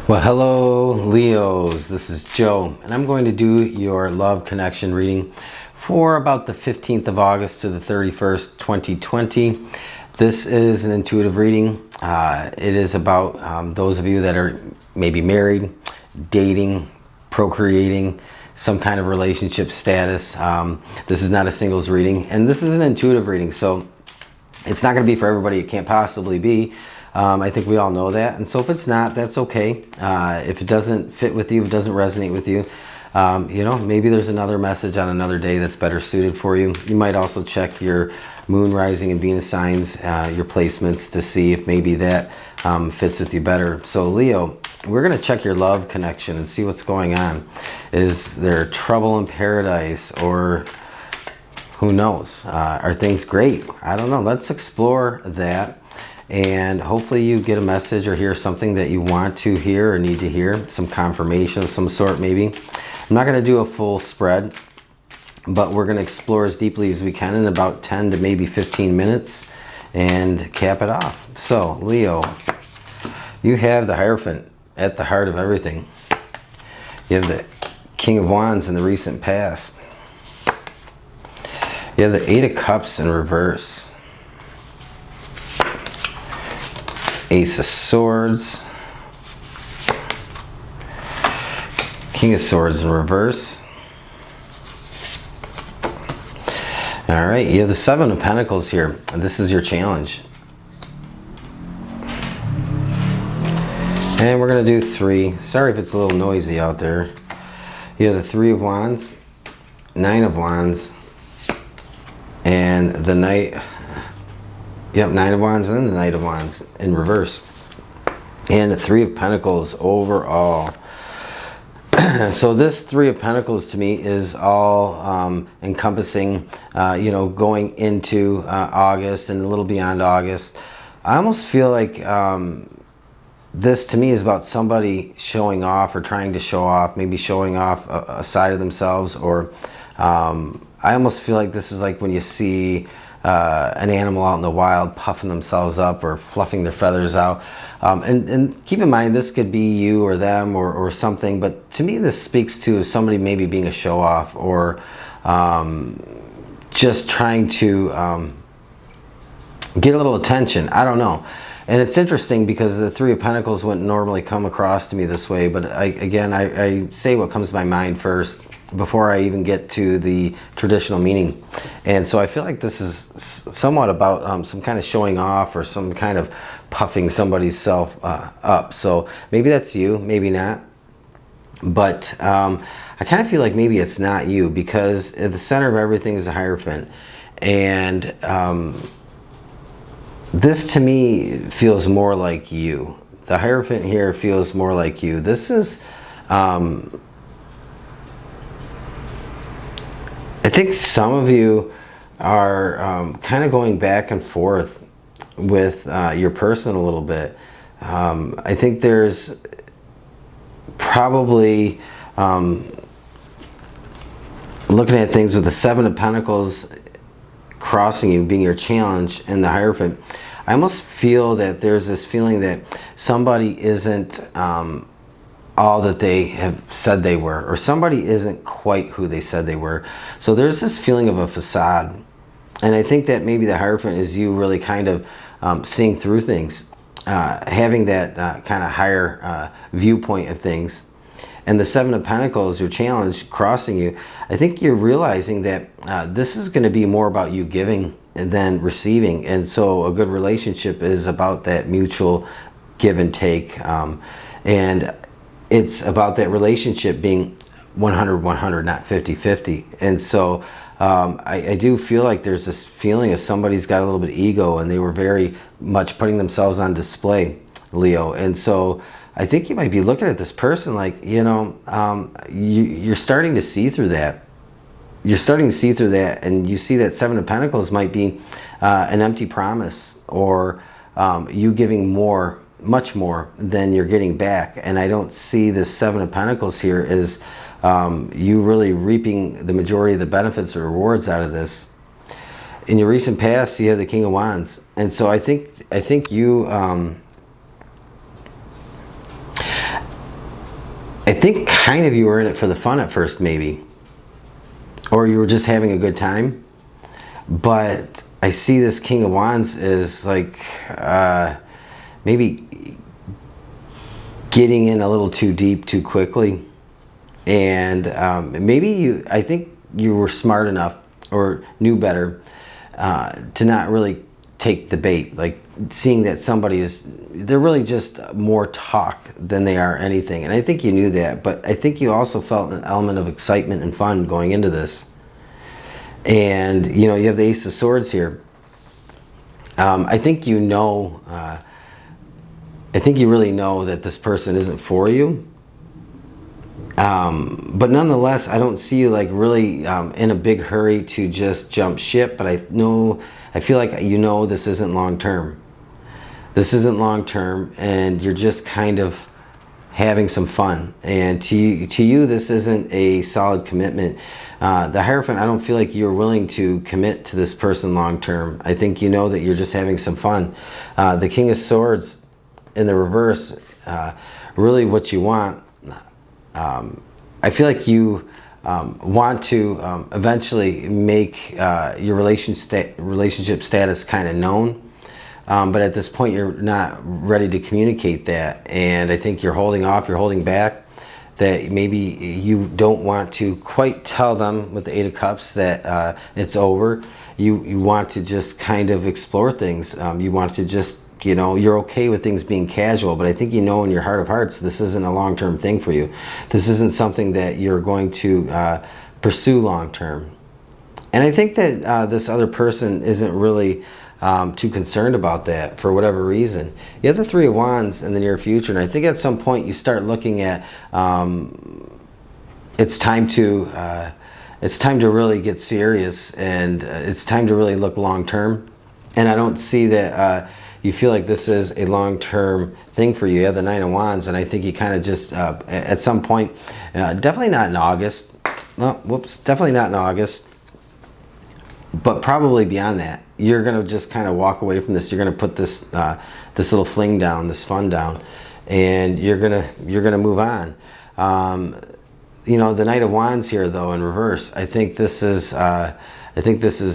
Well, hello Leos, this is Joe, and I'm going to do your love connection reading for about the 15th of August to the 31st, 2020. This is an intuitive reading. It is about those of you that are maybe married, dating, procreating, some kind of relationship status. This is not a singles reading, and this is an intuitive reading, so it's not going to be for everybody. It can't possibly be. I think we all know that, and so if it's not, that's okay. If it doesn't fit with you, if it doesn't resonate with you, you know, maybe there's another message on another day that's better suited for you. You might also check your moon, rising, and Venus signs, your placements, to see if maybe that fits with you better. So Leo, we're going to check your love connection and see what's going on. Is there trouble in paradise, or who knows? Are things great? I don't know. Let's explore that. And hopefully you get a message or hear something that you want to hear or need to hear, some confirmation of some sort maybe. I'm not going to do a full spread, but we're going to explore as deeply as we can in about 10 to maybe 15 minutes and cap it off. So Leo, you have the Hierophant at the heart of everything. You have the King of Wands in the recent past. You have the Eight of Cups in reverse. Ace of Swords, King of Swords in reverse. All right, you have the Seven of Pentacles here, and this is your challenge. And we're going to do three. Sorry if it's a little noisy out there. You have the Three of Wands, Nine of Wands, and the Knight. Yep, Nine of Wands and then the Knight of Wands in reverse. And the Three of Pentacles overall. So this Three of Pentacles to me is all encompassing, you know, going into August and a little beyond August. I almost feel like this to me is about somebody showing off or trying to show off, maybe showing off a side of themselves, or I almost feel like this is like when you see an animal out in the wild puffing themselves up or fluffing their feathers out. And keep in mind, this could be you or them or something, but to me this speaks to somebody maybe being a show-off, or just trying to get a little attention. I don't know. And it's interesting because the Three of Pentacles wouldn't normally come across to me this way, but I say what comes to my mind first before I even get to the traditional meaning. And so I feel like this is somewhat about some kind of showing off or some kind of puffing somebody's self up. So maybe that's you, maybe not. But I kind of feel like maybe it's not you, because at the center of everything is a Hierophant. And this to me feels more like you. The Hierophant here feels more like you. This is I think some of you are kind of going back and forth with your person a little bit. I think there's probably looking at things with the Seven of Pentacles crossing you, being your challenge, and the Hierophant. I almost feel that there's this feeling that somebody isn't all that they have said they were, or somebody isn't quite who they said they were. So there's this feeling of a facade, and I think that maybe the Hierophant is you really kind of seeing through things, having that kind of higher viewpoint of things. And the Seven of Pentacles, your challenge, crossing you, I think you're realizing that this is going to be more about you giving than receiving. And so a good relationship is about that mutual give and take, and it's about that relationship being 100-100, not 50-50. And so I do feel like there's this feeling of somebody's got a little bit of ego, and they were very much putting themselves on display, Leo. And so I think you might be looking at this person like, you know, you're starting to see through that. You're starting to see through that, and you see that Seven of Pentacles might be an empty promise, or you giving more, much more than you're getting back. And I don't see this Seven of Pentacles here as you really reaping the majority of the benefits or rewards out of this. In your recent past, you have the King of Wands, and so I think you think kind of you were in it for the fun at first, maybe. Or you were just having a good time. But I see this King of Wands is like maybe getting in a little too deep too quickly. And maybe I think you were smart enough or knew better to not really take the bait. Like seeing that somebody they're really just more talk than they are anything. And I think you knew that, but I think you also felt an element of excitement and fun going into this. And you know, you have the Ace of Swords here. I think you know, I think you really know that this person isn't for you. But nonetheless, I don't see you like really in a big hurry to just jump ship. But I feel like you know this isn't long term. This isn't long term, and you're just kind of having some fun. And to you, this isn't a solid commitment. The Hierophant, I don't feel like you're willing to commit to this person long term. I think you know that you're just having some fun. The King of Swords in the reverse, really what you want. I feel like you want to eventually make your relationship status kind of known. But at this point, you're not ready to communicate that. And I think you're holding off, you're holding back, that maybe you don't want to quite tell them with the Eight of Cups that it's over. You want to just kind of explore things. You want to just, you know, you're okay with things being casual, but I think you know in your heart of hearts this isn't a long-term thing for you. This isn't something that you're going to pursue long-term. And I think that this other person isn't really too concerned about that for whatever reason. You have the Three of Wands in the near future, and I think at some point you start looking at it's time to really get serious, and it's time to really look long-term. And I don't see that you feel like this is a long-term thing for you. You have the Nine of Wands, and I think you kind of just at some point, definitely not in August. No, whoops, definitely not in August. But probably beyond that, you're gonna just kind of walk away from this. You're gonna put this this little fling down, this fun down, and you're gonna move on. You know, the Knight of Wands here, though, in reverse. I think this is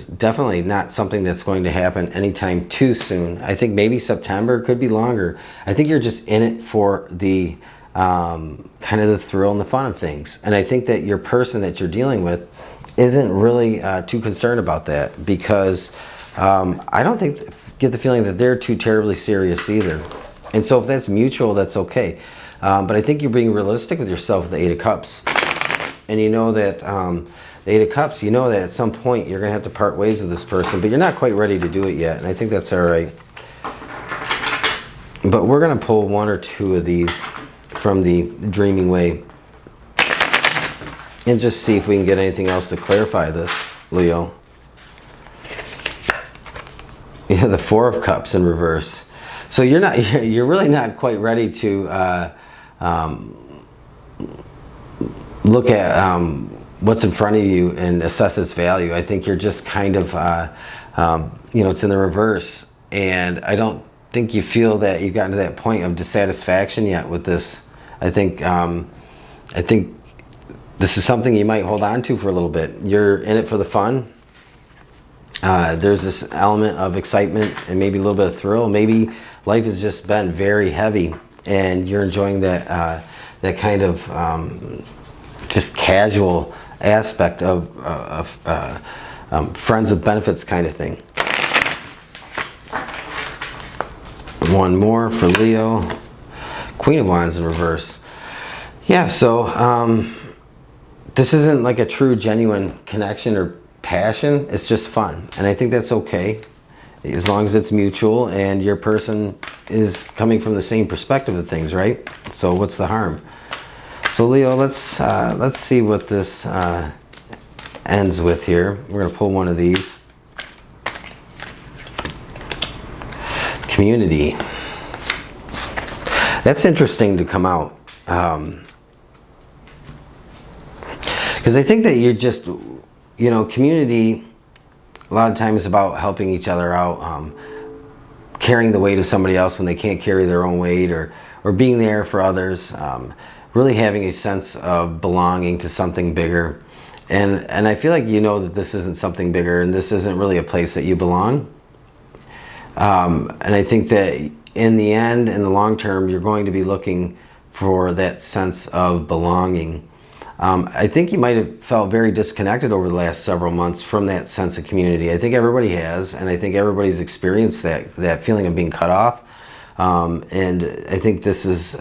definitely not something that's going to happen anytime too soon. I think maybe September, could be longer. I think you're just in it for the kind of the thrill and the fun of things. And I think that your person that you're dealing with isn't really too concerned about that, because I don't get the feeling that they're too terribly serious either. And so if that's mutual, that's okay. But I think you're being realistic with yourself with the Eight of Cups. And you know that the Eight of Cups, you know that at some point you're going to have to part ways with this person, but you're not quite ready to do it yet. And I think that's all right. But we're going to pull one or two of these from the Dreaming Way and just see if we can get anything else to clarify this, Leo. Yeah, the Four of Cups in reverse. So you're really not quite ready to look at what's in front of you and assess its value. I think you're just kind of, you know, it's in the reverse. And I don't think you feel that you've gotten to that point of dissatisfaction yet with this. I think this is something you might hold on to for a little bit. You're in it for the fun. There's this element of excitement and maybe a little bit of thrill. Maybe life has just been very heavy and you're enjoying that that kind of just casual aspect of friends with benefits kind of thing. One more for Leo. Queen of Wands in reverse. Yeah, so this isn't like a true, genuine connection or passion. It's just fun. And I think that's okay, as long as it's mutual and your person is coming from the same perspective of things, right? So what's the harm? So Leo, let's see what this ends with here. We're going to pull one of these. Community. That's interesting to come out. Because I think that you're just, you know, community a lot of times is about helping each other out, carrying the weight of somebody else when they can't carry their own weight, or being there for others. really having a sense of belonging to something bigger. And I feel like you know that this isn't something bigger, and this isn't really a place that you belong. And I think that in the end, in the long term, you're going to be looking for that sense of belonging. I think you might have felt very disconnected over the last several months from that sense of community. I think everybody has, and I think everybody's experienced that feeling of being cut off. And I think this is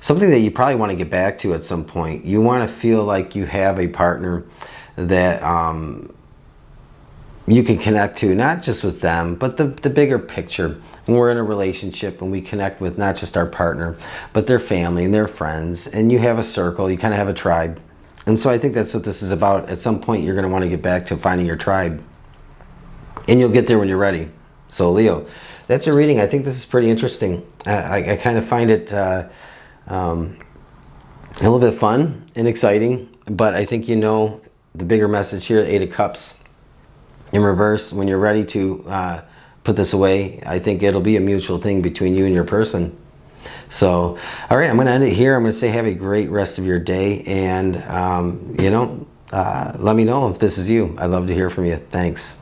something that you probably want to get back to at some point. You want to feel like you have a partner that you can connect to, not just with them, but the bigger picture. When we're in a relationship and we connect with not just our partner, but their family and their friends, and you have a circle, you kind of have a tribe. And so I think that's what this is about. At some point, you're going to want to get back to finding your tribe. And you'll get there when you're ready. So Leo, that's a reading. I think this is pretty interesting. I kind of find it a little bit fun and exciting. But I think you know the bigger message here, 8 of Cups in reverse. When you're ready to put this away, I think it'll be a mutual thing between you and your person. So, all right, I'm going to end it here. I'm going to say have a great rest of your day. And, let me know if this is you. I'd love to hear from you. Thanks.